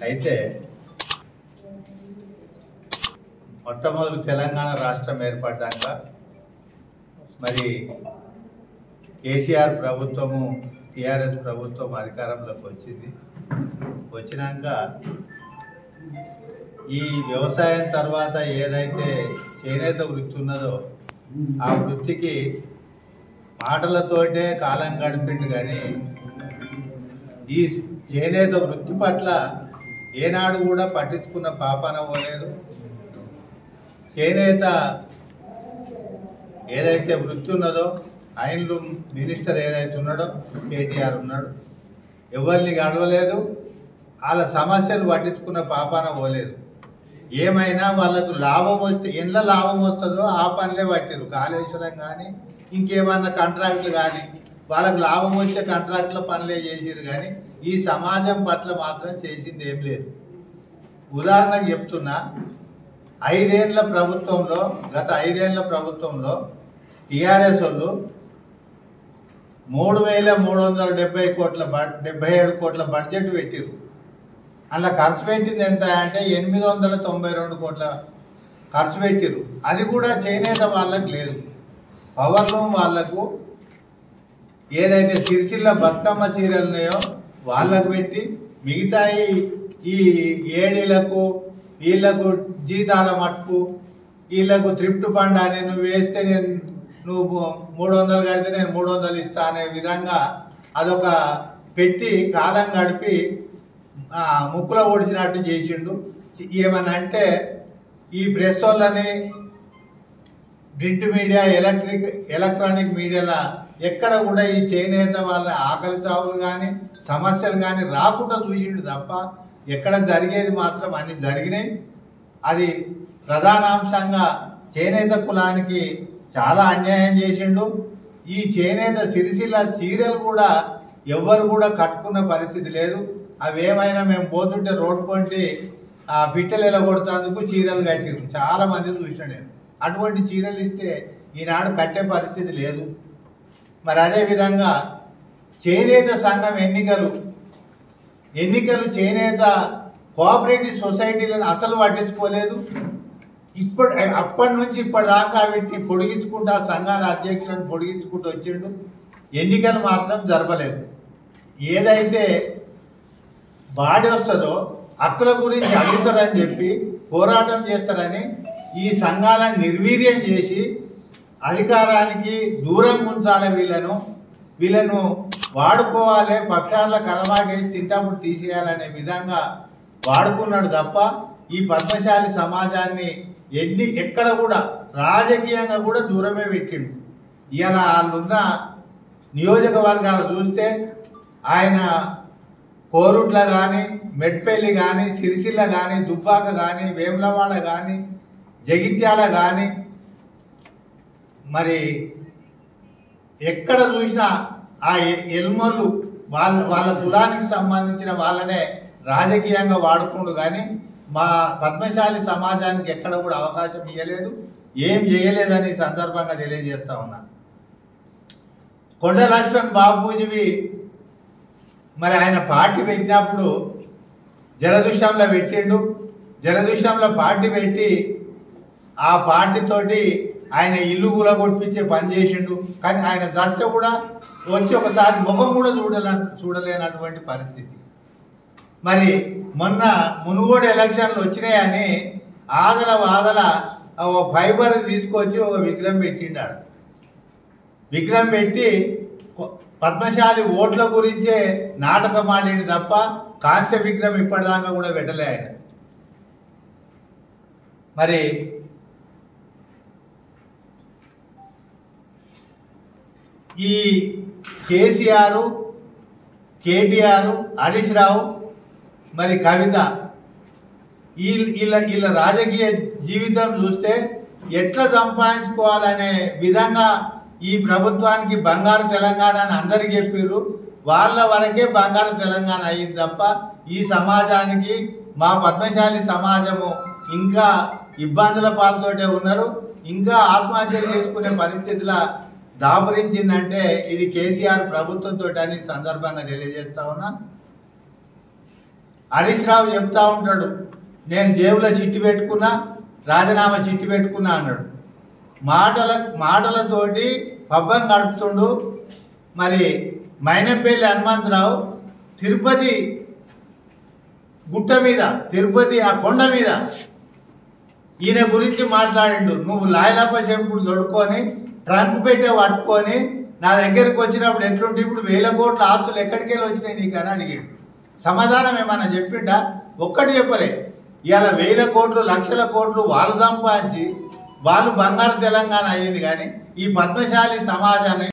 అయితే మొట్టమొదటి తెలంగాణ రాష్ట్రం ఏర్పడ్డాక మరి కేసీఆర్ ప్రభుత్వము టీఆర్ఎస్ ప్రభుత్వం అధికారంలోకి వచ్చినాక ఈ వ్యవసాయం తర్వాత ఏదైతే చేనేత వృత్తి ఉన్నదో ఆ వృత్తికి మాటలతోటే కాలం గడిపిండు కానీ ఈ చేనేత వృత్తి పట్ల ఏనాడు కూడా పట్టించుకున్న పాపాన పోలేదు. చేనేత ఏదైతే వృత్తి ఉన్నదో హ్యాండ్లూమ్ మినిస్టర్ ఏదైతే ఉన్నాడో కేటీఆర్ ఉన్నాడు, ఎవరిని గడవలేదు, వాళ్ళ సమస్యలు పట్టించుకున్న పాపాన పోలేదు. ఏమైనా వాళ్ళకు లాభం వస్తే ఎంత లాభం వస్తుందో ఆ పనులే పట్టిరు. కాళేశ్వరం కానీ ఇంకేమన్నా కాంట్రాక్టులు కానీ వాళ్ళకు లాభం వచ్చే కాంట్రాక్టుల పనులే చేసిరు కానీ ఈ సమాజం పట్ల మాత్రం చేసింది ఏం లేదు. ఉదాహరణకు చెప్తున్నా, గత 5 ఏళ్ల ప్రభుత్వంలో టీఆర్ఎస్ వాళ్ళు 3,377 కోట్ల బడ్జెట్ పెట్టిరు. అలా ఖర్చు పెట్టింది ఎంత అంటే 892 కోట్ల ఖర్చు పెట్టిరు. అది కూడా చేనేత వాళ్ళకు లేదు. పవర్లూమ్ వాళ్లకు ఏదైతే సిరిసిల్ల బతుకమ్మ చీరలు ఉన్నాయో వాళ్ళకు పెట్టి మిగతా ఈ ఏడీలకు వీళ్ళకు జీతాల మట్టుకు వీళ్ళకు త్రిప్ట్ ఫండ్ అని నువ్వు వేస్తే నువ్వు 300 కడితే నేను 300 ఇస్తా అనే విధంగా అదొక పెట్టి కాలం గడిపి ముక్కులో ఓడిచినట్టు చేసిండు. ఏమన్నా అంటే ఈ ప్రెస్ వాళ్ళని ప్రింట్ మీడియా ఎలక్ట్రానిక్ మీడియాల ఎక్కడ కూడా ఈ చేనేత వాళ్ళ ఆకలి చావులు కానీ సమస్యలు కానీ రాకుండా చూసిండు తప్ప ఎక్కడ జరిగేది మాత్రం అన్ని జరిగినాయి. అది ప్రధానాంశంగా చేనేత కులానికి చాలా అన్యాయం చేసిండు. ఈ చేనేత సిరిసిల్ల చీరలు కూడా ఎవ్వరు కూడా కట్టుకున్న పరిస్థితి లేదు. అవి ఏమైనా మేము పోతుంటే రోడ్డు పంటి పిట్టలు ఎలగొడుతందుకు చీరలు కట్టిరు. చాలా మంది చూసిన నేను. అటువంటి చీరలు ఇస్తే ఈనాడు కట్టే పరిస్థితి లేదు. మరి అదేవిధంగా చేనేత సంఘం ఎన్నికలు చేనేత కోఆపరేటివ్ సొసైటీలను అసలు పట్టించుకోలేదు. అప్పటి నుంచి ఇప్పటిదాకా వీటిని పొడిగించుకుంటూ సంఘాల అధ్యక్షులను పొడిగించుకుంటూ వచ్చిండు. ఎన్నికలు మాత్రం జరపలేదు. ఏదైతే బాడీ వస్తుందో హక్కుల గురించి అడుగుతారని చెప్పి పోరాటం చేస్తారని ఈ సంఘాలను నిర్వీర్యం చేసి అధికారానికి దూరంగా ఉంచాలి. వీళ్ళను వాడుకోవాలి, పక్షాల కలవాగేసి తింటాప్పుడు తీసేయాలనే విధంగా వాడుకున్నాడు తప్ప ఈ పద్మశాలి సమాజాన్ని ఎక్కడ కూడా రాజకీయంగా కూడా దూరమే పెట్టిండు. ఇలా వాళ్ళున్న నియోజకవర్గాలు చూస్తే ఆయన కోరుట్ల కానీ, మెట్పల్లి కానీ, సిరిసిల్ల కానీ, దుబ్బాక కానీ, వేములవాడ కానీ, జగిత్యాల కానీ మరి ఎక్కడ చూసినా ఆ ఎల్మోళ్ళు వాళ్ళ కులానికి సంబంధించిన వాళ్ళనే రాజకీయంగా వాడుకుండు కానీ మా పద్మశాలి సమాజానికి ఎక్కడ కూడా అవకాశం ఇవ్వలేదు, ఏం చేయలేదని సందర్భంగా తెలియజేస్తా ఉన్నా. కొండ లక్ష్మణ్ బాబూజీవి మరి ఆయన పార్టీ పెట్టినప్పుడు జలదుశ్యంలో పెట్టిండు. జలదుశ్యంలో పార్టీ పెట్టి ఆ పార్టీతోటి ఆయన ఇల్లు కూడా కొట్టించే పని చేసిండు. కానీ ఆయన చస్తే కూడా వచ్చి ఒకసారి ముఖం కూడా చూడలేనటువంటి పరిస్థితి. మరి మొన్న మునుగోడు ఎలక్షన్లు వచ్చినాయని వాదల ఫైబర్ తీసుకొచ్చి ఒక విగ్రహం పెట్టిండాడు. విగ్రహం పెట్టి పద్మశాలి ఓట్ల గురించే నాటకం ఆడింది తప్ప కాంస్య విగ్రహం ఇప్పటిదాకా కూడా పెట్టలే ఆయన. మరి ఈ కేసీఆర్, కేటీఆర్, హరీష్ రావు మరి కవిత వీళ్ళ రాజకీయ జీవితం చూస్తే ఎట్లా సంపాదించుకోవాలనే విధంగా ఈ ప్రభుత్వానికి బంగారు తెలంగాణ అని అందరికి చెప్పారు. వాళ్ళ వరకే బంగారు తెలంగాణ అయింది తప్ప ఈ సమాజానికి మా పద్మశాలి సమాజము ఇంకా ఇబ్బందుల పాలతోటే ఉన్నారు. ఇంకా ఆత్మహత్యలు చేసుకునే పరిస్థితుల దాపురించిందంటే ఇది కేసీఆర్ ప్రభుత్వంతో అని సందర్భంగా తెలియజేస్తా ఉన్నా. హరీష్ రావు చెప్తా ఉంటాడు, నేను జేబులో చిట్టి పెట్టుకున్నా, రాజీనామా చిట్టి పెట్టుకున్నా అన్నాడు. మాటలతోటి పబ్బం గడుపుతుండు. మరి మైనంపల్లి హనుమంతరావు తిరుపతి గుట్ట మీద, తిరుపతి ఆ కొండ మీద ఈయన గురించి మాట్లాడిండు. నువ్వు లాయలప్ప చెప్పుడు దొడుకొని ట్రంక్ పెట్టే పట్టుకొని నా దగ్గరికి వచ్చినప్పుడు ఎట్లుంటే ఇప్పుడు 1000 కోట్ల ఆస్తులు ఎక్కడికి వెళ్ళి వచ్చినాయి నీకు అని అడిగాడు. సమాధానం ఏమన్నా చెప్పిండా? ఒక్కటి చెప్పలే. ఇవాళ 1000 కోట్లు, లక్షల కోట్లు వాళ్ళు సంపాదించి వాళ్ళు బంగారు తెలంగాణ అయ్యింది. కానీ ఈ పద్మశాలి సమాజాన్ని